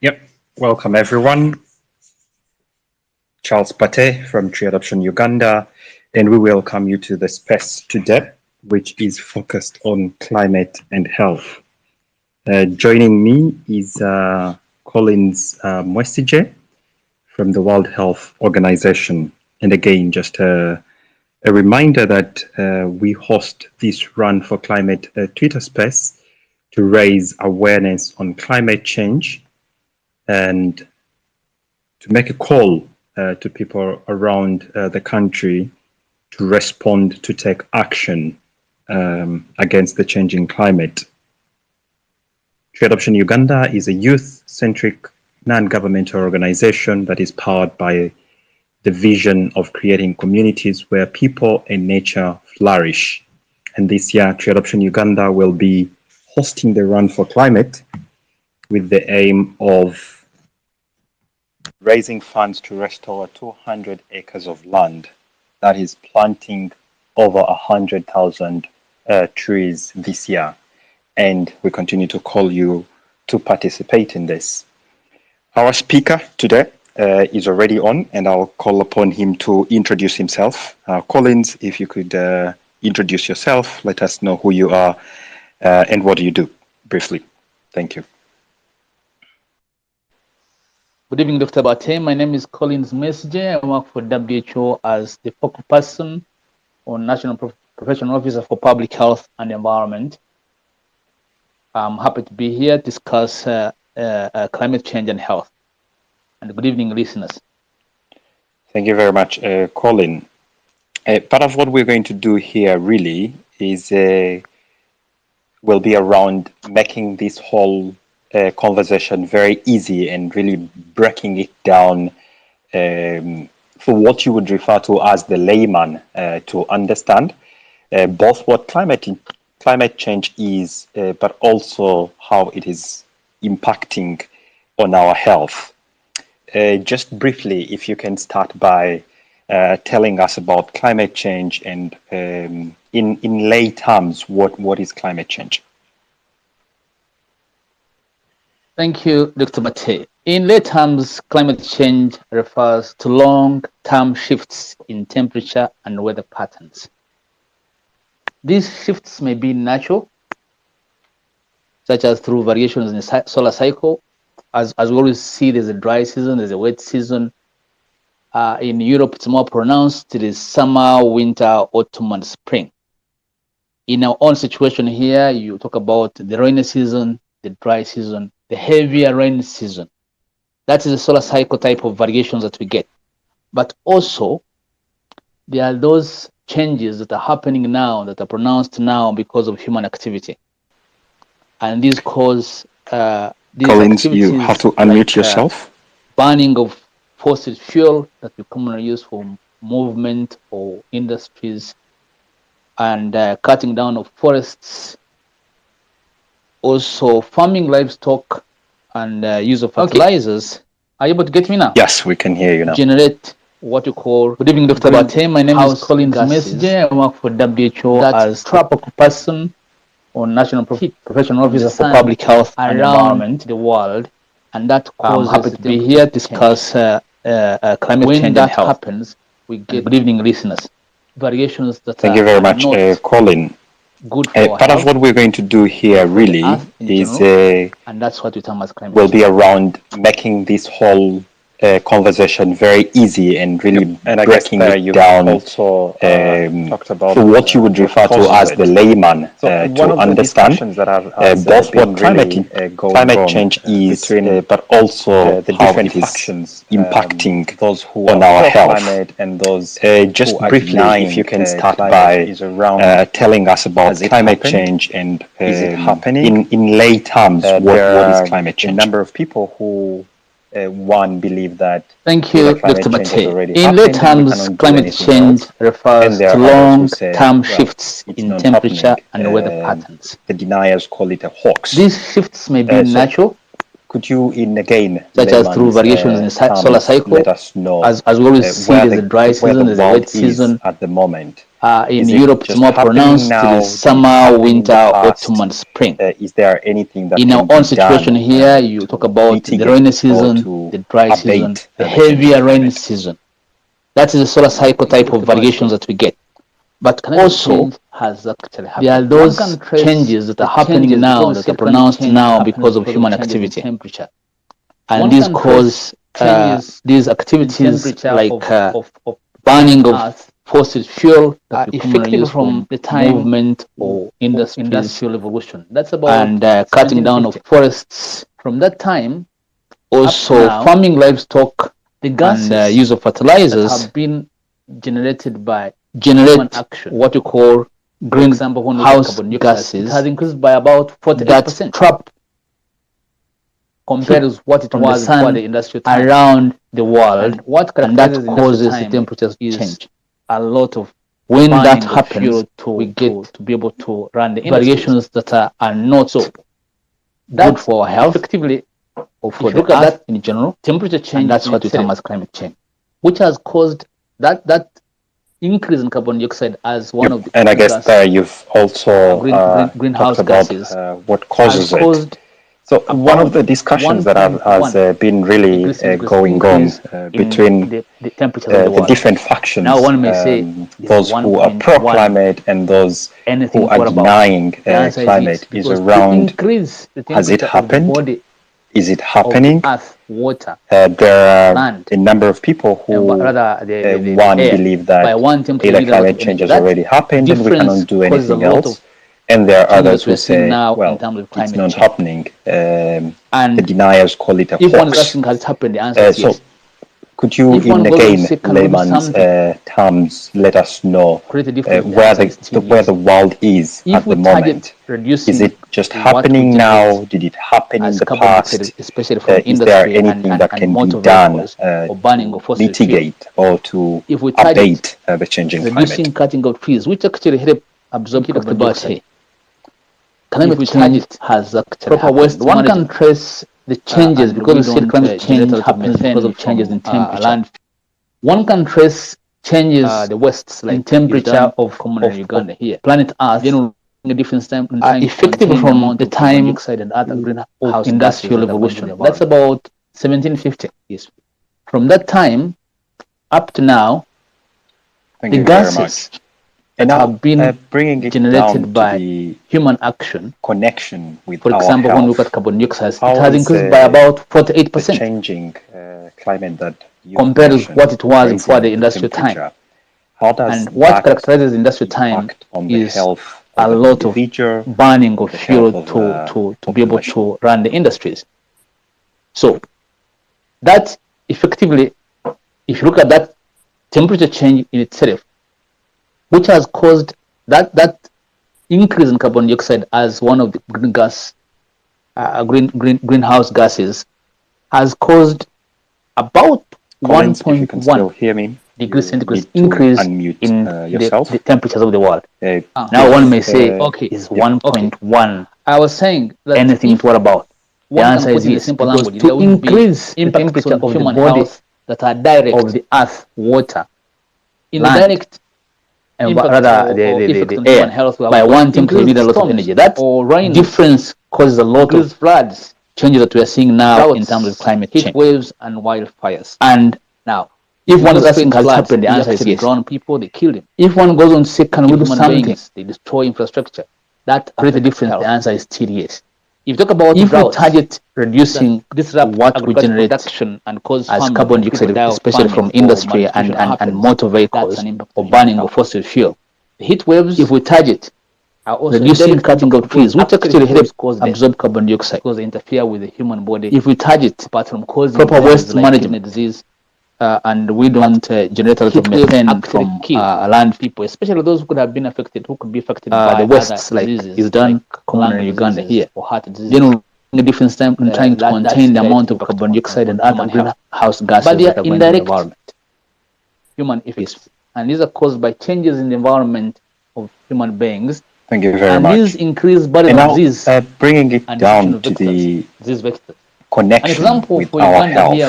Yep. Welcome, everyone. Charles Batte from Tree Adoption Uganda, and we welcome you to the space today, which is focused on climate and health. Joining me is Collins Mwesigye from the World Health Organization. And again, just a reminder that we host this Run for Climate Twitter space to raise awareness on climate change and to make a call to people around the country to respond, to take action against the changing climate. Tree Adoption Uganda is a youth-centric non-governmental organization that is powered by the vision of creating communities where people and nature flourish. And this year, Tree Adoption Uganda will be hosting the Run for Climate with the aim of raising funds to restore 200 acres of land, that is planting over 100,000 trees this year. And we continue to call you to participate in this. Our speaker today is already on, and I'll call upon him to introduce himself. Collins, if you could introduce yourself, let us know who you are and what do you do, briefly. Thank you. Good evening, Dr. Batte. My name is Collins Mwesigye. I work for WHO as the focal person or National Professional Officer for Public Health and Environment. I'm happy to be here to discuss climate change and health. And good evening, listeners. Thank you very much, Colin. Part of what we're going to do here really is will be around making this whole conversation very easy and really breaking it down for what you would refer to as the layman to understand both what climate change is, but also how it is impacting on our health. Just briefly, if you can start by telling us about climate change and in lay terms, what is climate change? Thank you, Dr. Batte. In lay terms, climate change refers to long-term shifts in temperature and weather patterns. These shifts may be natural, such as through variations in the solar cycle. As we always see, there's a dry season, there's a wet season. In Europe, it's more pronounced. It is summer, winter, autumn, and spring. In our own situation here, you talk about the rainy season, the dry season, the heavier rain season. That is a solar cycle type of variations that we get. But also, there are those changes that are happening now, that are pronounced now because of human activity. And these cause these Collins, you have to unmute like, yourself. Burning of fossil fuel that we commonly use for movement or industries, and cutting down of forests. Also, farming livestock and use of fertilizers. Okay. Are you able to get me now? Yes, we can hear you now. Generate what you call. Good evening, Dr. Batte. My name is Collins Mwesigye. I work for WHO as focal person or National Professional Officer for Public Health and Environment the world, and that causes. I'm happy to be here to discuss climate change and health. Happens, we get. Good evening, listeners. Variations that. Thank you very much, Colin. Good for part of what we're going to do here really is and that's what we term as climate will change. be around making this whole conversation very easy and really breaking it down also talked about for what you would refer to as the layman to understand both what climate change is, but also the how different it is factions impacting those who on are our health. climate and those just who are briefly, denying if you can start climate by is around, telling us about climate happened? change and Is it happening? in lay terms, what is climate change? A number of people who one believe that Thank you, climate Dr. change has Batte. already In lay happened and we terms, cannot do climate anything change else. refers And there to are others who say, long-term well, shifts it's in not temperature happening. and weather patterns. The deniers call it a hoax. These shifts may be So natural, Could you, in again, such as through layman's variations in solar terms, cycle. let us know As we always see, where there's a dry where season, the there's a world wet season. is at the moment? In Is it Europe, it's just more happening pronounced. now? It is Did it summer, happen in the winter, past? autumn, and spring. Is there anything that In can our be own done situation here, you to talk about the mitigate rainy or season, to the dry season, abate the changing heavier rainy climate? season. That is the solar cycle type of variations that we get. But also, has actually happened. there are those changes that are happening now that are pronounced now because of human activity. Temperature. And these cause these activities like burning of fossil fuel that we commonly effective use from the time movement or industrial evolution. That's about and cutting down of 1750. forests. From that time, Also, now, farming livestock the and gases use of that fertilizers have been generated by generate human action. what we call For green example, when we look at house carbon dioxide, gases it has increased by about that 48% trap compared with what it from the was before sun the industrial time. around the world, And what and that characterizes causes the industrial time temperatures is change. a lot of When that burning of happens, fuel to, we get to be able to run the industries. variations that are not good That for our health effectively, or if for you the look at earth that in general, temperature change, and that's in what we term itself, as climate change. which has caused that increase in carbon dioxide as one of the And I guess biggest, there you've also greenhouse talked about gases what has causes it. caused So one of the discussions that has been really degrees centigrade going on increase between the temperatures of the the world. different factions, Now one may say it's those who are 1.1. pro-climate and those Anything who are what about? denying The answer is climate yes, is because to around, increase the has it temperature of the happened? body Is it of happening? the earth, water, There are land, a number of people who, rather the one, air, believe by that 1 temperature either megawatts climate of change energy. has That already happened and we difference cannot do causes a anything lot else. of And there are changes others that we're who seeing say, now in well, terms of it's climate not change. happening. And The deniers call it a if one is hoax. asking has it happened, the answer is So yes. could you, If one in goes on again sick and do layman's something, terms, let us know create a difference, the where answer is still where yes. the world is If at we the target moment? reducing Is it just what we happening now? generate Did it happen in as the carbon dioxide, past? especially from Is there industry anything that and can be motor done vehicles or burning to of fossil fuel, mitigate or to if we target abate the changing reducing climate? cutting of trees, which actually help absorb carbon dioxide, Climate we change target has actually proper happened. waste One can management, trace the changes and because we we said don't climate change generate a lot of happens because methane of changes from in temperature. land. One can trace changes The wastes like in temperature of common in Uganda here. planet Earth Then a different time in trying to effective contain the from amount the of carbon time dioxide and other of greenhouse industrial gases that are going to evolution. the That's environment. about 1750. Yes. From that time up to now, Thank the you very much. gases And that now, have been bringing it generated down by to the human action, connection with for our example, when we health, look at carbon dioxide, how it has is, increased by about the 48% changing climate that you've compared with mentioned, what it was before raising the of industrial time. temperature, how does And what that characterizes the industrial time impact on the is health a of an lot of individual, burning on of the fuel health of to be able population? to run the industries. So that effectively, if you look at that temperature change in itself, which has caused that increase in carbon dioxide as one of the greenhouse gases, has caused about Collins, if you can still 1.1 hear me, degrees you centigrade need to increase unmute in yourself. the temperatures of the world. Now If, one may say, Okay. is if- 1.1 I was saying that anything if to what about? The one can answer put is in a yes, simple because language, to there would be increase the impacts temperature on of the human body health that are direct of the earth, water, in land, the direct and impact rather or the effect on air human health we have by got 1 temperature increased meter loss of storms energy. That or rain, difference causes a lot increased of floods, changes that we are seeing now in droughts, terms of climate heat change. waves, and wildfires. And Now, if one is those asking, has it floods, happened? The they answer is actually yes. drown people, they kill them. If one goes on sick, can we Kill do human something? beings, they destroy infrastructure. That Create a affects difference? health. The answer is still yes. If you talk about If we droughts, target reducing that disrupt what we agricultural generate production and cause as famine, carbon or people dioxide, die of especially famine from or industry malnutrition and happens, motor that's vehicles an impact or on human burning of health. fossil fuel, The heat waves if we target are also reducing indirect cutting impact of trees, which because actually heat waves help cause death absorb carbon dioxide, because they interfere with the human body. if we target Apart from causing proper diseases waste like management, kidney disease, and we don't generate a lot of heat waves methane actually from kill land, people, especially those who could have been affected, who could be affected the by wastes other like diseases, is done like common lung in Uganda diseases here. or heart diseases. Then we'll make a difference time in trying to that's contain the direct amount of impact carbon on dioxide and human other health. greenhouse gases But they that are are going to the indirect environment. human effects, and these are caused by changes in the environment of human beings. Thank you very And much. these increase burden And of now, disease bringing it and destruction down of to vectors, the disease vectors. connection example with for our Uganda health? here,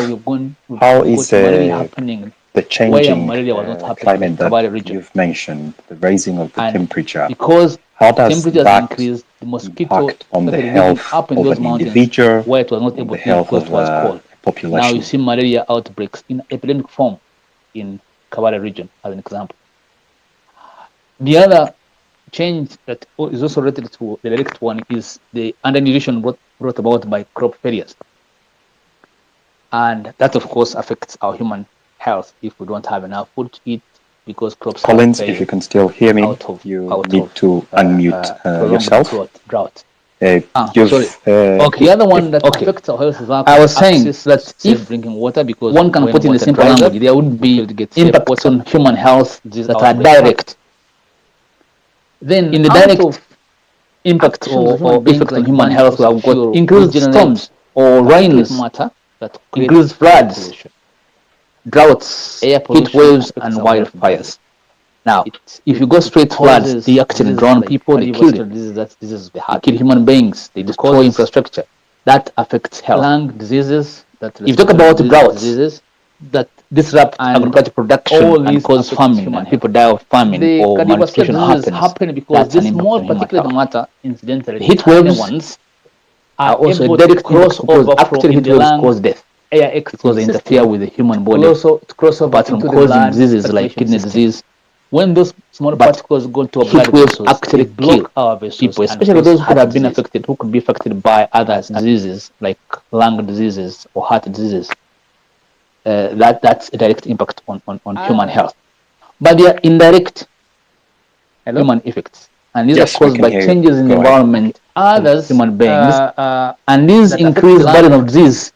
How we've is got malaria happening the where changing malaria was not happening climate in the that Batte region. you've mentioned, the raising of the And temperature, because how does temperatures that increased, the mosquito impact on the started living health up in of those an mountains individual, where it was not on able the to live health because of it was cold. a Now population? you see malaria outbreaks in epidemic form in Kabale region, as an example. The other change that is also related to the direct one is the undernutrition brought about by crop failures. And that, of course, affects our human health if we don't have enough food to eat because crops Collins, have if you failed can still hear me, you need to unmute yourself. Drought. You've, Sorry. Okay. The other one that affects our health is I was saying that if drinking water, because one can put in a simple language, there would be impacts on human health that are direct. Then in the direct impact or effect on human health, we have got increased storms or rains, increased floods, droughts, heat waves, and wildfires. Now, if you go straight floods, they actually drown people, they kill them. They kill human beings, they destroy infrastructure. That affects health. Lung diseases. If you talk about droughts, that disrupt agricultural production and cause famine, and people die of famine or malnutrition happen because this small particulate matter, incidentally, heat waves are also a direct impact because actually heat waves cause death because they interfere with the human body. Apart from causing diseases like kidney disease, when those small particles go to a blood vessels, actually kill our people, especially those who have been affected, who could be affected by other diseases like lung diseases or heart diseases. That's a direct impact on human health. But they are indirect human effects. And these are caused by changes in the environment of human beings. And these increase burden of disease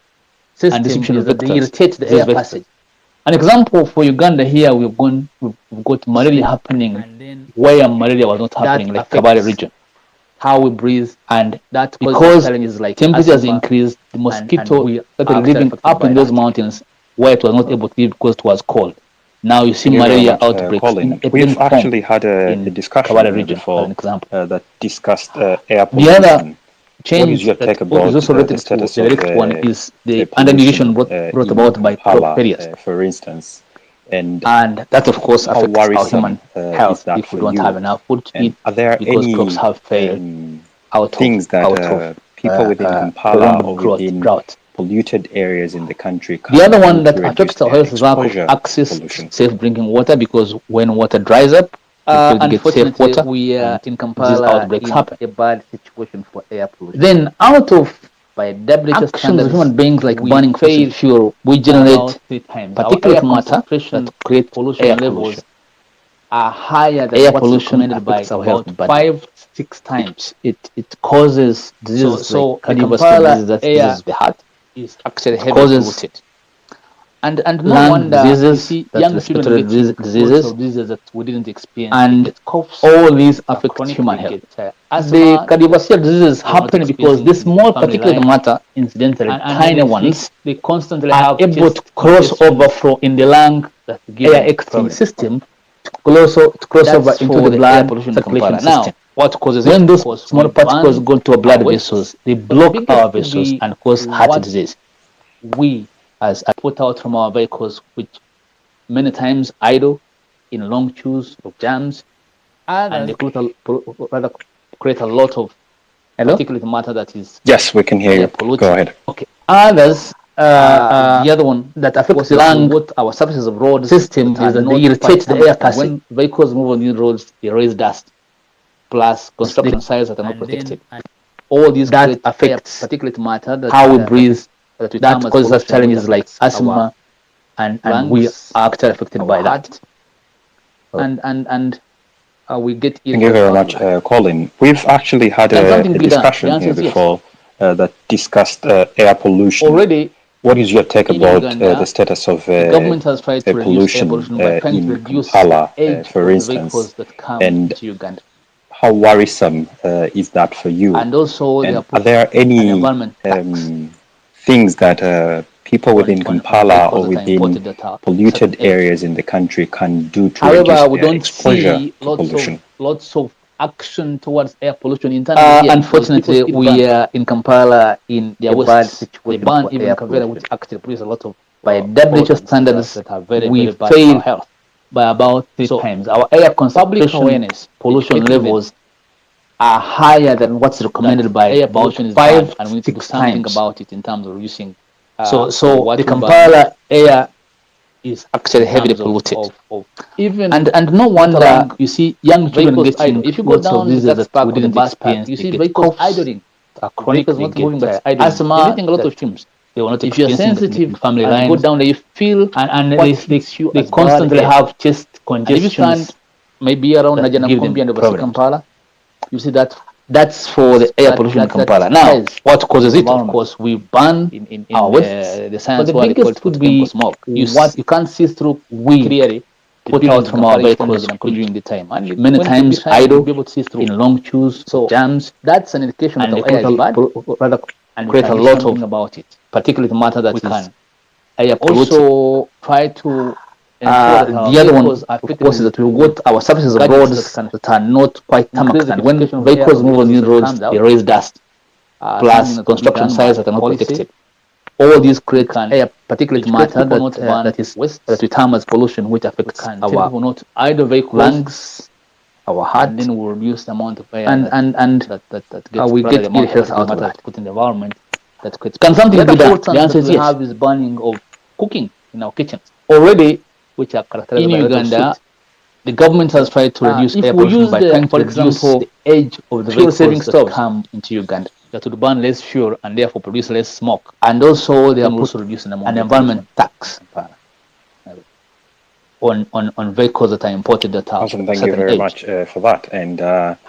and distribution of vectors. They irritate the air passage. An example for Uganda here, we've got malaria happening where malaria was not happening, like Kabale region. How we breathe, and that because challenges like temperatures increased, the mosquito started living up in those mountains where it was not able to live because it was cold. Now you see malaria outbreaks Colin, in we've actually had a discussion region, before, as an example. that discussed air pollution. The other change what is your take about is also related the status to the direct of one is the pollution undernutrition brought about by crop failures. for instance, and that, of course, how affects our worrisome human health that if we for don't you? have enough food to eat are there because any crops have failed things that people within Kampala or within drought. polluted areas in the country can The other one do that to affects reduce our their health is lack of exposure to access pollution? to safe drinking water, because when water dries up, people get safe water. We are in Kampala outbreaks happen. A bad situation for air pollution. Then, out of by WHO actions of human beings like burning fossil fuel, we generate particulate matter that create pollution levels are higher than air pollution affects our health by 5-6 times. It causes diseases like cardiovascular disease, that's disease of the heart, is actually heavily polluted. And no lung diseases, young respiratory diseases that we didn't experience, and all these affect human health. The cardiovascular diseases happen because this small particulate matter, incidentally tiny ones, they constantly are able to cross over from in the lung air exchange system to cross over into the blood circulation system. What causes it? When those small particles go to our blood vessels, they block our vessels and cause heart disease. We as put out from our vehicles, which many times idle in long queues of jams, and they create a lot of particulate matter that is Yes, we can hear you. polluted. Go ahead. Okay. Others, the other one that affects the lung, our surfaces of road system is that they irritate the air passage. When vehicles move on these roads, they raise dust, plus construction sites that are not protected. All these that affects particulate matter that how we breathe. That causes us challenges like asthma, and we are actually affected by that. And we get ill. Thank you very much, Colin. We've actually had a discussion here before that discussed air pollution. Already, what is your take about the status of the government has tried to reduce air pollution by trying to reduce Kampala, for instance, that come and to Uganda. How worrisome is that for you? And also, are there any things that people within Kampala or within polluted areas in the country can do to reduce their exposure to pollution? Lots of action towards air pollution internally. Unfortunately, we are in Kampala in their a bad waste. situation. They ban for even air Kavera, pollution. which actually produces a lot of By WHO standards, that are very, we very bad for fail our health by about 3 times. Our air Public concentration awareness, pollution educating them levels are higher than what's recommended by air about pollution is 5, bad, and we need to do 6 something times. about it in terms of reducing. So what the we ban Kampala air is actually in heavily terms polluted. of even And no wonder you see young children vehicles getting idle. If you go lots of down the diseases tax that park we or the didn't bus park, experience. you They see get vehicles coughs, idling. chronic, Vehicles they not moving, get but idling. asthma, Emitting a lot of fumes. they were not If you're experiencing sensitive in family and lines. go down there, you feel And what they hits you they as constantly bad air. have chest And if you congestions stand maybe around that give them Najanamkumbi and Overseas problems. Kampala, you see that That's for the air pollution in Kampala. Now, what causes it? Of course, we burn in our wastes. the science But the where they call it biggest could be smoke. what You can't see through we clearly put out from our vehicles, during the time. And many when times shine, idle you'll be able to see through. in long queues, So jams, that's an indication and that they our air is bad, rather and we create a can do lot something of about it. particulate matter that We is can air polluted. also try to ensure that our The other one, vehicles are of fitted course, is with that we've got our surfaces of gadgets roads that that are not quite increase tarmacked, the and when purification of the air vehicles of move on vehicles these that roads, comes out. they raise dust, something plus that will be construction done sites by that are not policy. protected. All these create can air particulate educate matter people not to burn that we term as pollution, which affects can tell our people not idle vehicles, lungs, our heart, and then we'll reduce the amount of air and that gets we rather get the amount ill health of out of matter that. put in the environment that creates. Can something The be done? The that answer is we yes. have is burning of cooking in our kitchens, Already which are characterized in by a lot of Uganda, soot. the government has tried to reduce If air we pollution use by trying to for reduce example, the age of the fuel-saving vehicles that stoves come into Uganda. that would burn less fuel and therefore produce less smoke, And also they then have we're put also reducing the amount an of environment tax pollution. on vehicles that are imported that are Awesome, of a thank you certain very age. much for that. And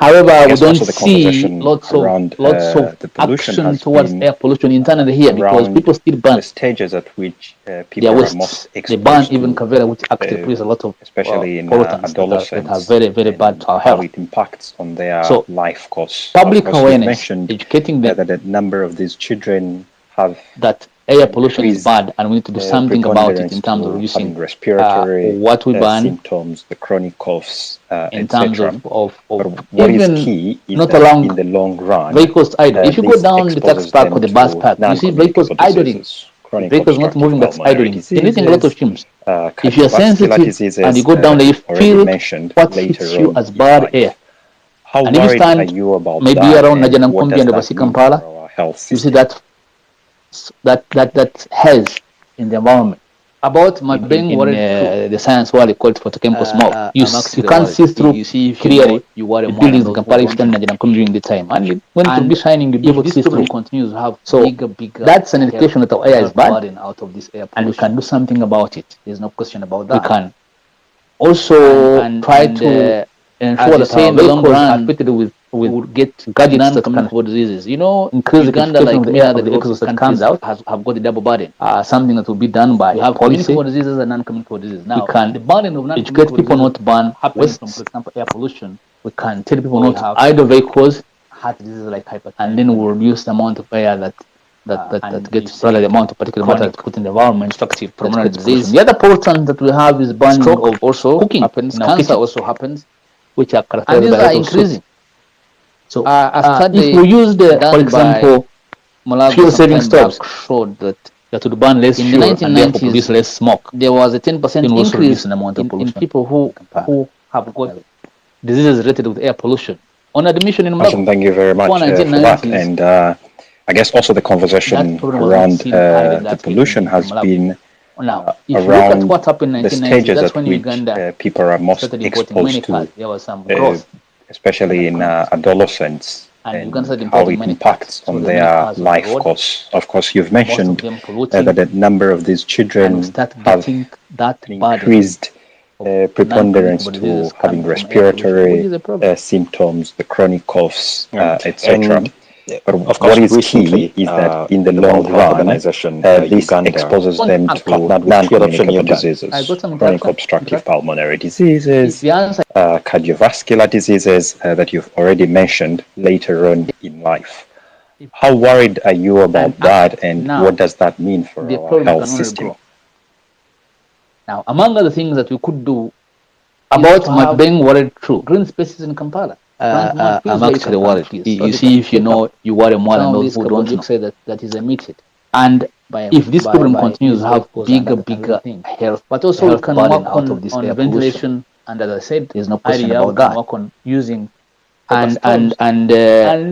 However, I we guess don't also the see conversation lots around of the pollution action has towards been air pollution internally here because around people still burn the stages at which their people are most wastes. They burn exposed even to, Kavera, which actually produces a lot of especially in pollutants that are very, very bad to our how health. it impacts on their So, life course. public Of course, you've awareness, mentioned educating them that a number of these children have that air pollution is bad and we need to do something about it in terms of to reducing having respiratory what we burn symptoms, the chronic coughs, in terms etc. of But what is even key is not that along in the long run, vehicles idle. If you go this down the tax exposes park them or the bus to park, you see vehicles non-communicable idling. diseases, The chronic vehicles not obstructive moving, that's pulmonary idling, generating a lot of diseases, fumes. If you're cardiovascular sensitive diseases and you go down that there, you you've already feel mentioned what later hits you on as in bad life. air. How And if you worried are stand you about maybe that, around and what Najanamkumbi does and that Overseas mean for Kampala, our health you see system? that has in the environment. About my being worried the science world, they call it photochemical smoke. You can't see through clearly you worry the more buildings in about Kampala if you stand in Najanamkumbi during the time. And when it will be shining, you'll be able to see through. continues to have So bigger that's an indication that our air is bad, burden out of this air pollution. and we can do something about it. There's no question about that. We can also try to ensure that our vehicles are fitted with get gadgets that can non-communicable diseases. You know, increase Uganda, the like of the many air other of the exhaust that countries, comes out. have got a double burden. Something that will be done by We have policy. communicable diseases and non-communicable diseases. Now, We can the burden of educate people not to burn happening from, wastes. for example, air pollution. We can tell people We not to have idle vehicles, heart diseases like hypertension, and then we'll reduce the amount of air that gets rather the amount of particular matter put in the environment. obstructive pulmonary disease. The other pollutant that we have is burning Stroke of also cooking happens. in our Cancer kitchen, also happens, which are and characterized these by a are lot of soot. increasing. So a study if we use for example, fuel-saving stoves showed that would burn less in fuel the and therefore 1990s produce less smoke, there was a 10% increase in the amount of in pollution people who have got diseases related with air pollution. On admission in Awesome, thank you very much for that. And I guess also the conversation around the pollution has been now, if you look at around what happened in the 1990s, stages that's at when which Uganda people are most started importing many exposed to, cars. There was some growth, especially in adolescence, and and Uganda started how importing it many impacts cars. on So there were many their cars on the life road. course. Of course, you've Most mentioned of them polluting, that a number of these and we children start have getting that an burden increased preponderance to having respiratory symptoms, the chronic coughs, etc. But Of course, what is recently, key is that in the the long World Health run, Organization, this Uganda, exposes them to partnered with Fuel Option non-communicable Uganda. diseases, I got some chronic interaction. obstructive pulmonary diseases, The answer cardiovascular diseases that you've already mentioned later on in life. How worried are you about that, and now, what does that mean for the our problem health can only system? grow. Now, among other things that we could do about my being worried through. green spaces in Kampala. I'm actually worried. You see, if you know, you worry more than those who don't know. Say that is emitted. And if this problem continues, have bigger health, But also we can burden work out of this air ventilation, and as I said, There's no question idea, about we can that. work on using And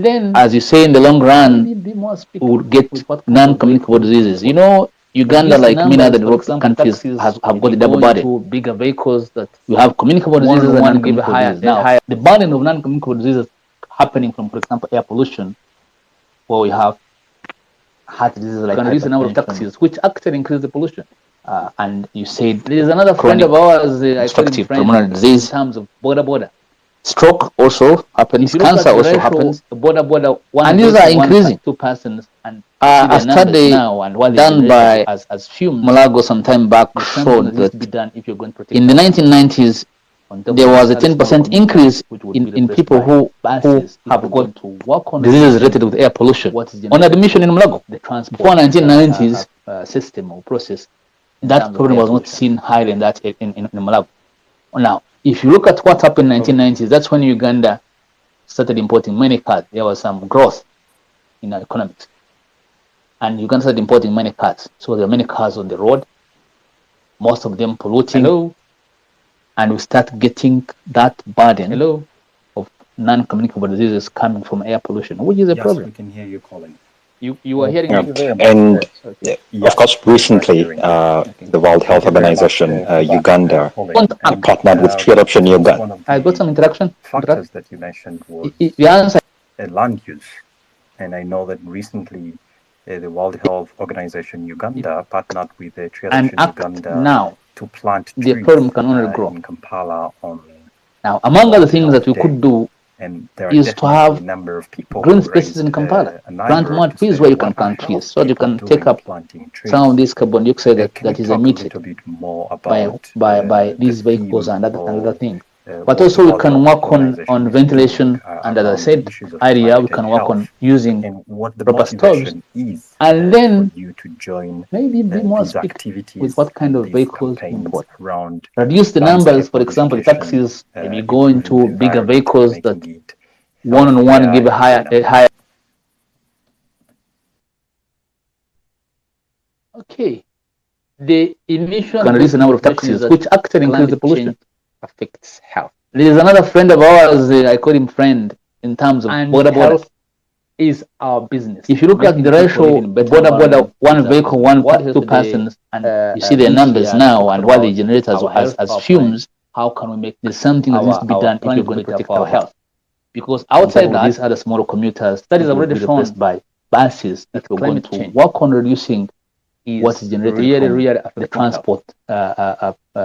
then, as you say, in the long run, be more we will get non-communicable diseases. You know, Uganda, like many other developed countries, have got a double burden. Bigger vehicles that You have communicable diseases and non-communicable diseases. Now, the burden of non-communicable diseases happening from, for example, air pollution, where we have heart diseases like reduce the number of hypertension, taxis, which actually increase the pollution. and you said there is another friend Chronic of ours, I call him obstructive friend, pulmonary disease. in terms of border. Stroke also happens. If you look Cancer at the also ratio, happens. border, one And these versus are one increasing. 2 persons, and A study now and what done by as fumes. Malago some time back There's something showed that needs to that be done if you're going to protect in the our health. 1990s, On top there of was this, a other small 10% increase pollutants, which would be in replaced people by who buses. If have we're got going to work on diseases reducing related with air pollution. what is On admission in Malago, the transport before 1990s, system or process, in that terms of problem air was not pollution. seen highly in that in Malago. Now, if you look at what happened in 1990s, that's when Uganda started importing many cars. There was some growth in our economics, and Uganda started importing many cars. So there are many cars on the road, most of them polluting. And we start getting that burden of non-communicable diseases coming from air pollution, which is a problem. Yes, we can hear you, Colin. You are hearing me? And Okay. of course, recently, the World Health Organization, Uganda, partnered with Tree Adoption Uganda. I got some interaction. Factors that you mentioned was The answer. land use. And I know that recently the World Health Organization Uganda partnered with the Tree Adoption Uganda now to plant the trees problem can only grow. in Kampala on now among other things that we could do and there is to have a number of people green spaces in Kampala. Plant more trees where you can plant trees, so you can take up some of this carbon dioxide that is emitted by these vehicles and other things. But also we can work on ventilation, and as I said earlier, we can work on using proper stoves, and then maybe be more strict with what kind of vehicles we import. Reduce the numbers, for example, taxis, maybe go into bigger vehicles that one-on-one give a higher. Okay. The emission can reduce the number of taxis, which actually increase the pollution. Affects health. There is another friend of ours, I call him friend, in terms of border is our business. If you look at the ratio, border, one vehicle, 2 persons, and you see their numbers now and what they generate as fumes, how can we make this something that needs to be done if you're going to protect our health? Because outside that, these other smaller commuters, that is already shown by buses, if we're going to work on reducing what is generated from the transport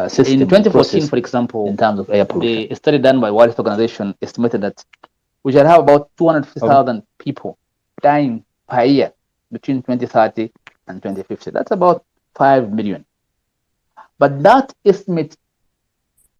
system. In 2014, for example, in terms of air pollution, a study done by World Health Organization estimated that we shall have about 250,000 people dying per year between 2030 and 2050. That's about 5 million. But that estimate